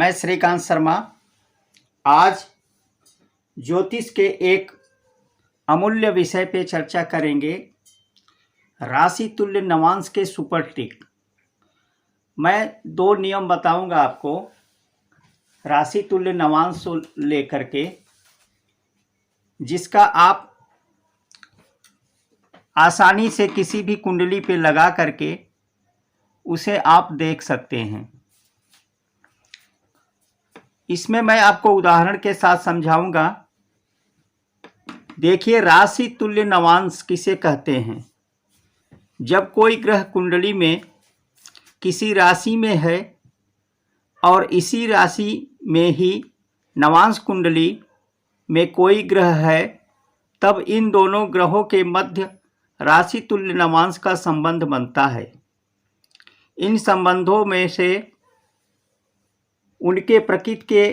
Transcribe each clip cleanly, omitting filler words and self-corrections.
मैं श्रीकांत शर्मा आज ज्योतिष के एक अमूल्य विषय पे चर्चा करेंगे, राशि तुल्य नवांश के सुपर ट्रिक। मैं 2 नियम बताऊंगा आपको राशि तुल्य नवांश को लेकर के, जिसका आप आसानी से किसी भी कुंडली पे लगा करके उसे आप देख सकते हैं। इसमें मैं आपको उदाहरण के साथ समझाऊंगा। देखिए, राशि तुल्य नवांश किसे कहते हैं। जब कोई ग्रह कुंडली में किसी राशि में है और इसी राशि में ही नवांश कुंडली में कोई ग्रह है, तब इन दोनों ग्रहों के मध्य राशि तुल्य नवांश का संबंध बनता है। इन संबंधों में से उनके प्रकृति के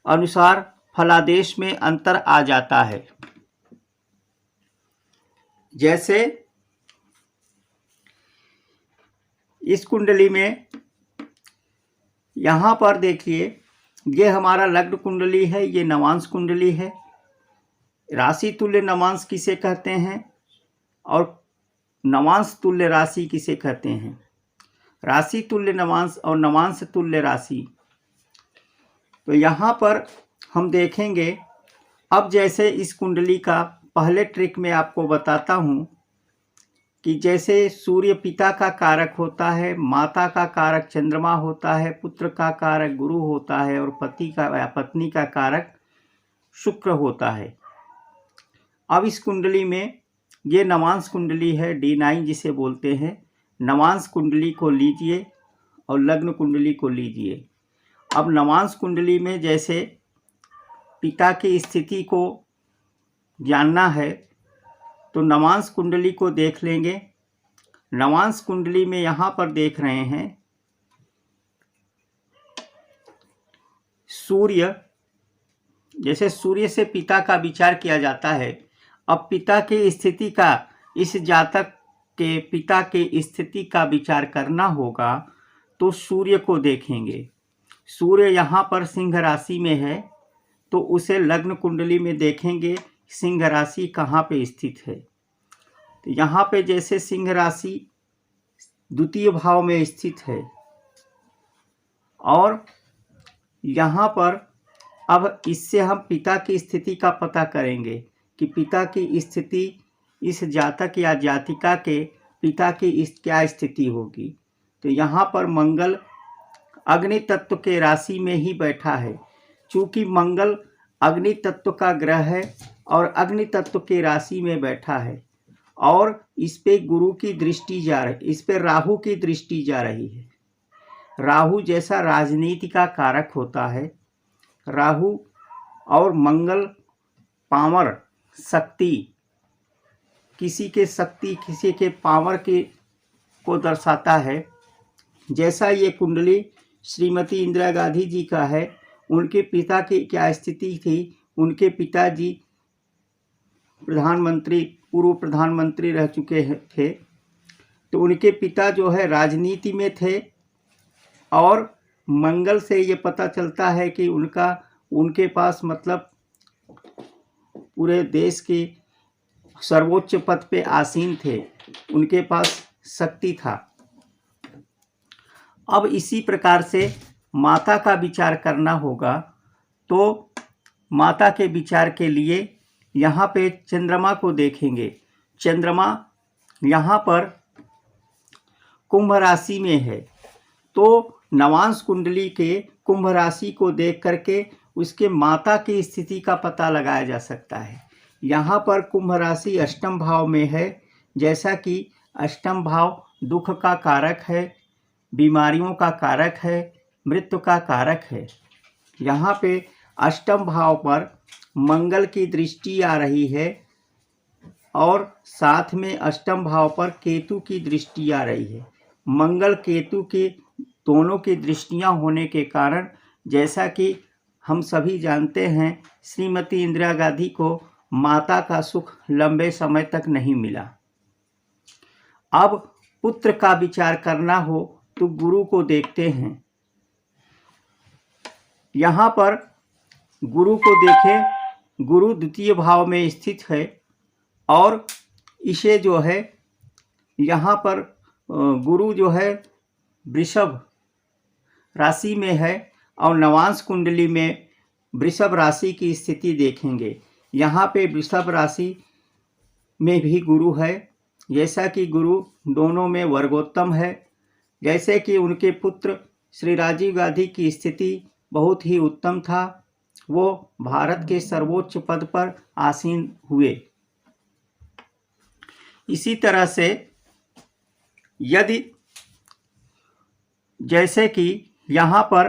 अनुसार फलादेश में अंतर आ जाता है। जैसे इस कुंडली में यहाँ पर देखिए, ये हमारा लग्न कुंडली है, ये नवांश कुंडली है। राशि तुल्य नवांश किसे कहते हैं और नवांश तुल्य राशि किसे कहते हैं। राशि तुल्य नवांश और नवांश तुल्य राशि, तो यहाँ पर हम देखेंगे। अब जैसे इस कुंडली का पहले ट्रिक में आपको बताता हूँ कि जैसे सूर्य पिता का कारक होता है, माता का कारक चंद्रमा होता है, पुत्र का कारक गुरु होता है और पत्नी का कारक शुक्र होता है। अब इस कुंडली में ये नवांश कुंडली है, D9 जिसे बोलते हैं। नवांश कुंडली को लीजिए और लग्न कुंडली को लीजिए। अब नवांश कुंडली में जैसे पिता की स्थिति को जानना है तो नवांश कुंडली को देख लेंगे। नवांश कुंडली में यहाँ पर देख रहे हैं सूर्य, जैसे सूर्य से पिता का विचार किया जाता है। अब पिता की स्थिति का, इस जातक के पिता की स्थिति का विचार करना होगा तो सूर्य को देखेंगे। सूर्य यहाँ पर सिंह राशि में है तो उसे लग्न कुंडली में देखेंगे सिंह राशि कहाँ पे स्थित है। तो यहाँ पे जैसे सिंह राशि द्वितीय भाव में स्थित है और यहाँ पर अब इससे हम पिता की स्थिति का पता करेंगे कि पिता की स्थिति, इस जातक या जातिका के पिता की क्या स्थिति होगी। तो यहाँ पर मंगल अग्नि तत्व के राशि में ही बैठा है। चूंकि मंगल अग्नि तत्व का ग्रह है और अग्नि तत्व के राशि में बैठा है और इस पे गुरु की दृष्टि जा रही, इस पे राहु की दृष्टि जा रही है। राहु जैसा राजनीति का कारक होता है। राहु और मंगल पावर, शक्ति, किसी के शक्ति, किसी के पावर को दर्शाता है। जैसा ये कुंडली श्रीमती इंदिरा गांधी जी का है, उनके पिता की क्या स्थिति थी। उनके पिताजी प्रधानमंत्री, पूर्व प्रधानमंत्री रह चुके थे, तो उनके पिता जो है राजनीति में थे और मंगल से ये पता चलता है कि उनके पास मतलब पूरे देश के सर्वोच्च पद पे आसीन थे, उनके पास शक्ति था। अब इसी प्रकार से माता का विचार करना होगा तो माता के विचार के लिए यहाँ पे चंद्रमा को देखेंगे। चंद्रमा यहाँ पर कुंभ राशि में है तो नवांश कुंडली के कुंभ राशि को देख करके उसके माता की स्थिति का पता लगाया जा सकता है। यहाँ पर कुंभ राशि अष्टम भाव में है। जैसा कि अष्टम भाव दुख का कारक है, बीमारियों का कारक है, मृत्यु का कारक है। यहाँ पे अष्टम भाव पर मंगल की दृष्टि आ रही है और साथ में अष्टम भाव पर केतु की दृष्टि आ रही है। मंगल केतु के दोनों की दृष्टियां होने के कारण, जैसा कि हम सभी जानते हैं, श्रीमती इंदिरा गांधी को माता का सुख लंबे समय तक नहीं मिला। अब पुत्र का विचार करना हो तो गुरु को देखते हैं। यहाँ पर गुरु को देखें, गुरु द्वितीय भाव में स्थित है और इसे जो है यहाँ पर गुरु जो है वृषभ राशि में है और नवांश कुंडली में वृषभ राशि की स्थिति देखेंगे। यहाँ पे वृषभ राशि में भी गुरु है, जैसा कि गुरु दोनों में वर्गोत्तम है। जैसे कि उनके पुत्र श्री राजीव गांधी की स्थिति बहुत ही उत्तम था, वो भारत के सर्वोच्च पद पर आसीन हुए। इसी तरह से यदि जैसे कि यहाँ पर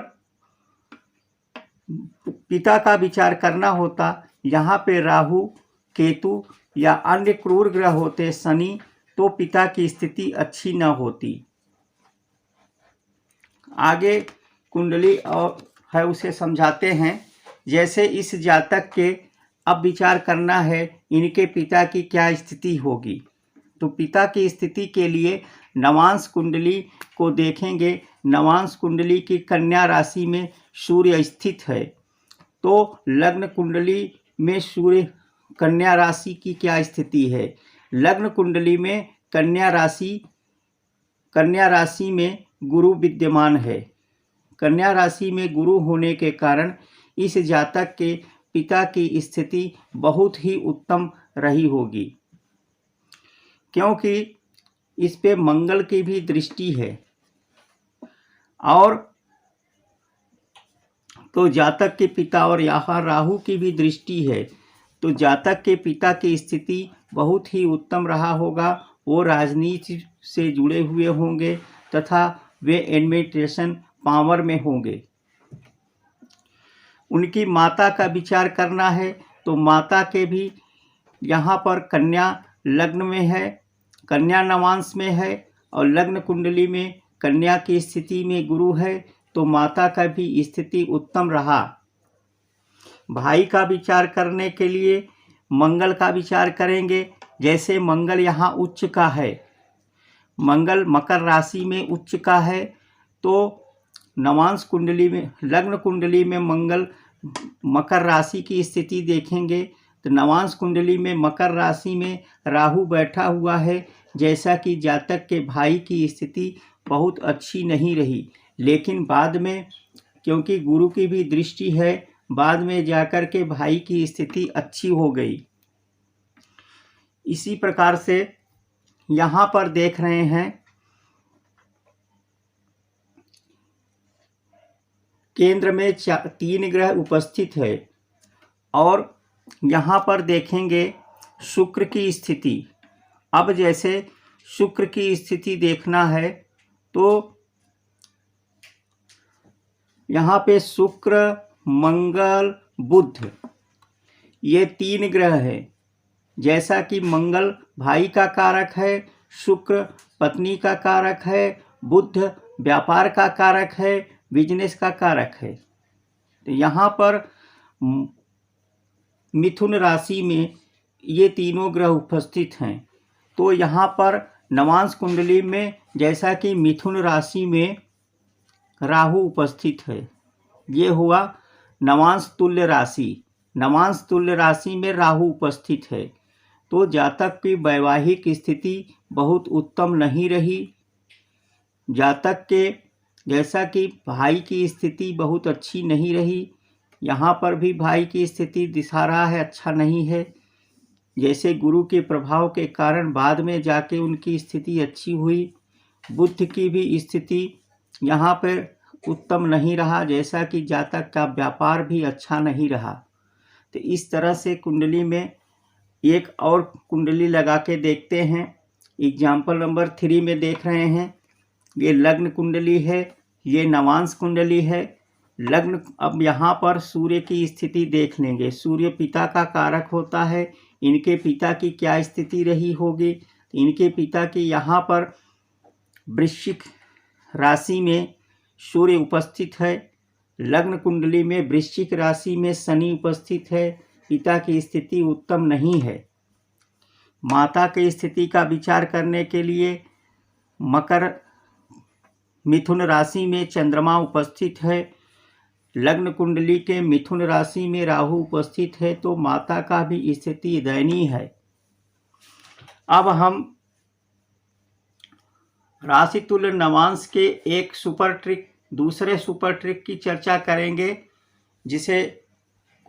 पिता का विचार करना होता, यहाँ पे राहु, केतु या अन्य क्रूर ग्रह होते, शनि, तो पिता की स्थिति अच्छी न होती। आगे कुंडली और है उसे समझाते हैं। जैसे इस जातक के अब विचार करना है इनके पिता की क्या स्थिति होगी, तो पिता की स्थिति के लिए नवांश कुंडली को देखेंगे। नवांश कुंडली की कन्या राशि में सूर्य स्थित है, तो लग्न कुंडली में सूर्य कन्या राशि की क्या स्थिति है। लग्न कुंडली में कन्या राशि में गुरु विद्यमान है। कन्या राशि में गुरु होने के कारण इस जातक के पिता की स्थिति बहुत ही उत्तम रही होगी, क्योंकि इस पे मंगल की भी दृष्टि है और तो जातक के पिता और यहाँ राहु की भी दृष्टि है, तो जातक के पिता की स्थिति बहुत ही उत्तम रहा होगा। वो राजनीति से जुड़े हुए होंगे तथा वे एडमिनिस्ट्रेशन पावर में होंगे। उनकी माता का विचार करना है तो माता के भी यहाँ पर कन्या लग्न में है, कन्या नवांश में है और लग्न कुंडली में कन्या की स्थिति में गुरु है, तो माता का भी स्थिति उत्तम रहा। भाई का विचार करने के लिए मंगल का विचार करेंगे। जैसे मंगल यहाँ उच्च का है, मंगल मकर राशि में उच्च का है, तो नवांश कुंडली में लग्न कुंडली में मंगल मकर राशि की स्थिति देखेंगे, तो नवांश कुंडली में मकर राशि में राहु बैठा हुआ है। जैसा कि जातक के भाई की स्थिति बहुत अच्छी नहीं रही, लेकिन बाद में क्योंकि गुरु की भी दृष्टि है, बाद में जाकर के भाई की स्थिति अच्छी हो गई। इसी प्रकार से यहाँ पर देख रहे हैं केंद्र में 3 ग्रह उपस्थित है और यहाँ पर देखेंगे शुक्र की स्थिति। अब जैसे शुक्र की स्थिति देखना है तो यहाँ पे शुक्र, मंगल, बुध ये 3 ग्रह है। जैसा कि मंगल भाई का कारक है, शुक्र पत्नी का कारक है, बुध व्यापार का कारक है, बिजनेस का कारक है। तो यहाँ पर मिथुन राशि में ये तीनों ग्रह उपस्थित हैं। तो यहाँ पर नवांश कुंडली में जैसा कि मिथुन राशि में राहु उपस्थित है, ये हुआ नवांश तुल्य राशि। नवांश तुल्य राशि में राहु उपस्थित है, तो जातक की वैवाहिक स्थिति बहुत उत्तम नहीं रही। जातक के जैसा कि भाई की स्थिति बहुत अच्छी नहीं रही, यहाँ पर भी भाई की स्थिति दिखा रहा है अच्छा नहीं है। जैसे गुरु के प्रभाव के कारण बाद में जाके उनकी स्थिति अच्छी हुई। बुध की भी स्थिति यहाँ पर उत्तम नहीं रहा, जैसा कि जातक का व्यापार भी अच्छा नहीं रहा। तो इस तरह से कुंडली में एक और कुंडली लगा के देखते हैं। एग्जाम्पल नंबर 3 में देख रहे हैं, ये लग्न कुंडली है, ये नवांश कुंडली है। लग्न, अब यहाँ पर सूर्य की स्थिति देख लेंगे। सूर्य पिता का कारक होता है, इनके पिता की क्या स्थिति रही होगी। इनके पिता की यहाँ पर वृश्चिक राशि में सूर्य उपस्थित है, लग्न कुंडली में वृश्चिक राशि में शनि उपस्थित है। पिता की स्थिति उत्तम नहीं है। माता की स्थिति का विचार करने के लिए मिथुन राशि में चंद्रमा उपस्थित है, लग्न कुंडली के मिथुन राशि में राहु उपस्थित है तो माता का भी स्थिति दयनीय है। अब हम राशि तुल्य नवांश के एक सुपर ट्रिक, दूसरे सुपर ट्रिक की चर्चा करेंगे, जिसे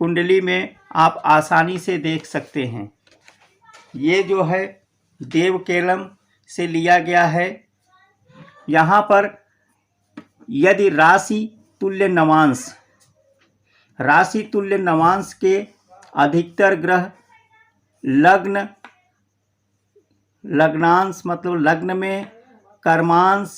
कुंडली में आप आसानी से देख सकते हैं। ये जो है देवकेलम से लिया गया है। यहाँ पर यदि राशि तुल्य नवांश के अधिकतर ग्रह लग्नांश मतलब लग्न में, कर्मांश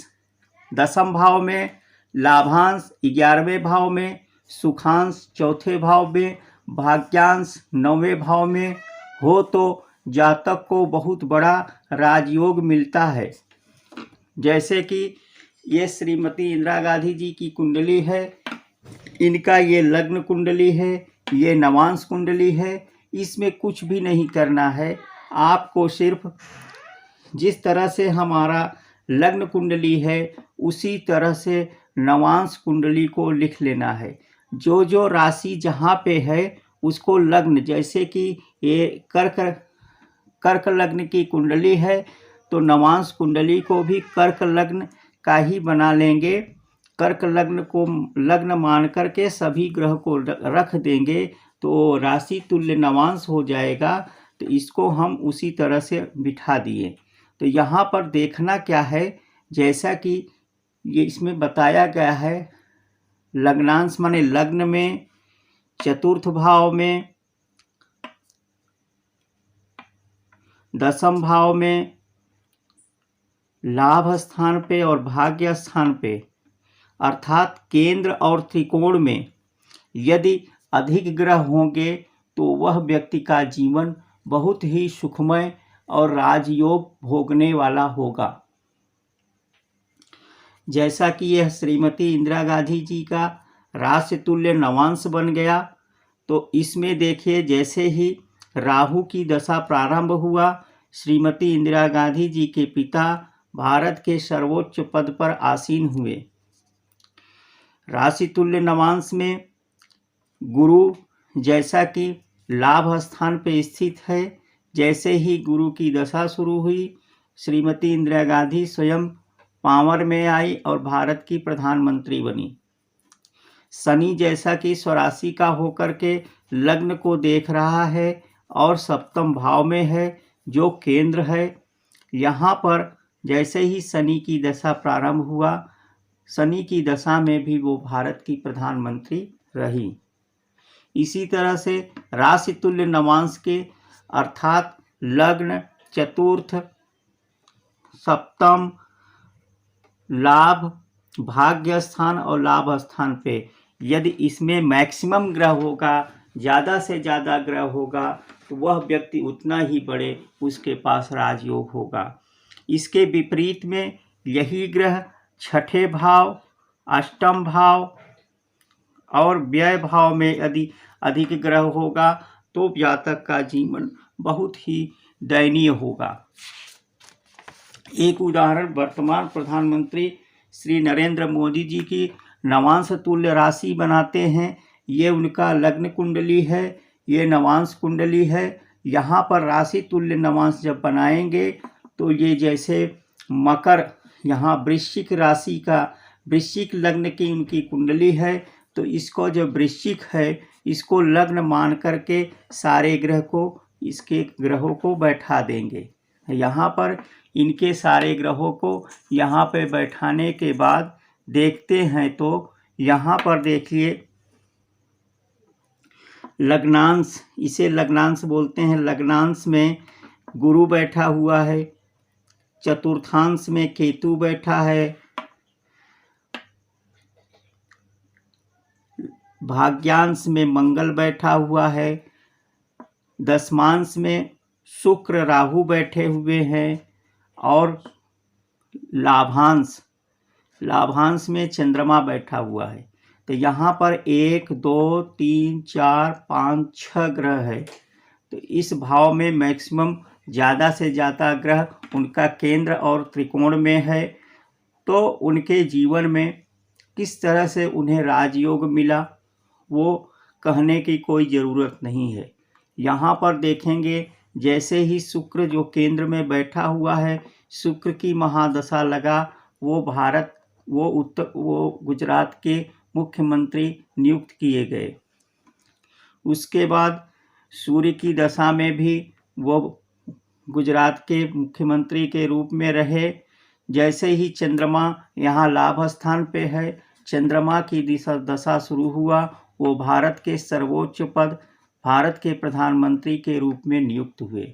दसम भाव में, लाभांश 11वें भाव में, सुखांश चौथे भाव में, भाग्यांश 9वें भाव में हो तो जातक को बहुत बड़ा राजयोग मिलता है। जैसे कि ये श्रीमती इंदिरा गांधी जी की कुंडली है, इनका ये लग्न कुंडली है, ये नवांश कुंडली है। इसमें कुछ भी नहीं करना है, आपको सिर्फ जिस तरह से हमारा लग्न कुंडली है उसी तरह से नवांश कुंडली को लिख लेना है। जो जो राशि जहाँ पे है उसको लग्न, जैसे कि ये कर्क लग्न की कुंडली है तो नवांश कुंडली को भी कर्क लग्न का ही बना लेंगे। कर्क लग्न को लग्न मान करके सभी ग्रह को रख देंगे तो राशि तुल्य नवांश हो जाएगा। तो इसको हम उसी तरह से बिठा दिए। तो यहाँ पर देखना क्या है, जैसा कि ये इसमें बताया गया है, लग्नांश माने लग्न में, चतुर्थ भाव में, दसम भाव में, लाभ स्थान पे और भाग्य स्थान पे, अर्थात केंद्र और त्रिकोण में यदि अधिक ग्रह होंगे तो वह व्यक्ति का जीवन बहुत ही सुखमय और राजयोग भोगने वाला होगा। जैसा कि यह श्रीमती इंदिरा गांधी जी का राशि तुल्य नवांश बन गया, तो इसमें देखिए जैसे ही राहु की दशा प्रारंभ हुआ, श्रीमती इंदिरा गांधी जी के पिता भारत के सर्वोच्च पद पर आसीन हुए। राशि तुल्य नवांश में गुरु जैसा कि लाभ स्थान पे स्थित है, जैसे ही गुरु की दशा शुरू हुई, श्रीमती इंदिरा गांधी स्वयं पावर में आई और भारत की प्रधानमंत्री बनी। शनि जैसा कि स्वराशि का होकर के लग्न को देख रहा है और सप्तम भाव में है जो केंद्र है। यहाँ पर जैसे ही शनि की दशा प्रारंभ हुआ, शनि की दशा में भी वो भारत की प्रधानमंत्री रही। इसी तरह से राशि तुल्य नवांश के अर्थात लग्न, चतुर्थ, सप्तम, लाभ, भाग्य स्थान और लाभ स्थान पे यदि इसमें मैक्सिमम ग्रह होगा, ज़्यादा से ज़्यादा ग्रह होगा, तो वह व्यक्ति उतना ही बड़े उसके पास राजयोग होगा। इसके विपरीत में यही ग्रह छठे भाव, अष्टम भाव और व्यय भाव में यदि अधिक ग्रह होगा तो जातक का जीवन बहुत ही दयनीय होगा। एक उदाहरण वर्तमान प्रधानमंत्री श्री नरेंद्र मोदी जी की नवांश तुल्य राशि बनाते हैं। ये उनका लग्न कुंडली है, ये नवांश कुंडली है। यहाँ पर राशि तुल्य नवांश जब बनाएंगे तो ये जैसे मकर, यहाँ वृश्चिक राशि का, वृश्चिक लग्न की उनकी कुंडली है, तो इसको जो वृश्चिक है इसको लग्न मान करके सारे ग्रह को, इसके ग्रहों को बैठा देंगे। यहाँ पर इनके सारे ग्रहों को यहाँ पे बैठाने के बाद देखते हैं तो यहाँ पर देखिए लग्नांश, इसे लग्नांश बोलते हैं। लग्नांश में गुरु बैठा हुआ है, चतुर्थांश में केतु बैठा है, भाग्यांश में मंगल बैठा हुआ है, दशमांश में शुक्र राहु बैठे हुए हैं और लाभांश में चंद्रमा बैठा हुआ है। तो यहाँ पर 1 2 3 4 5 6 ग्रह है। तो इस भाव में मैक्सिमम ज़्यादा से ज़्यादा ग्रह उनका केंद्र और त्रिकोण में है। तो उनके जीवन में किस तरह से उन्हें राजयोग मिला वो कहने की कोई ज़रूरत नहीं है। यहाँ पर देखेंगे जैसे ही शुक्र जो केंद्र में बैठा हुआ है, शुक्र की महादशा लगा, वो गुजरात के मुख्यमंत्री नियुक्त किए गए। उसके बाद सूर्य की दशा में भी वो गुजरात के मुख्यमंत्री के रूप में रहे। जैसे ही चंद्रमा यहाँ लाभ स्थान पे है, चंद्रमा की दशा शुरू हुआ, वो भारत के सर्वोच्च पद भारत के प्रधानमंत्री के रूप में नियुक्त हुए।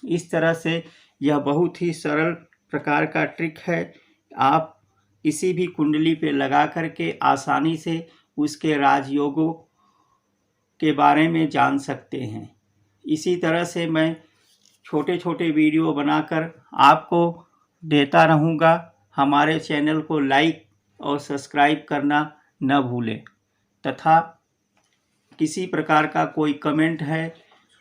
इस तरह से यह बहुत ही सरल प्रकार का ट्रिक है। आप किसी भी कुंडली पे लगा करके आसानी से उसके राजयोगों के बारे में जान सकते हैं। इसी तरह से मैं छोटे छोटे वीडियो बनाकर आपको देता रहूँगा। हमारे चैनल को लाइक और सब्सक्राइब करना न भूलें तथा किसी प्रकार का कोई कमेंट है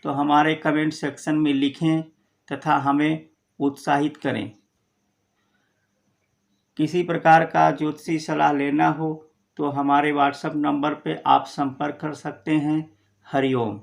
तो हमारे कमेंट सेक्शन में लिखें तथा हमें उत्साहित करें। किसी प्रकार का ज्योतिषी सलाह लेना हो तो हमारे व्हाट्सएप नंबर पे आप संपर्क कर सकते हैं। हरिओम।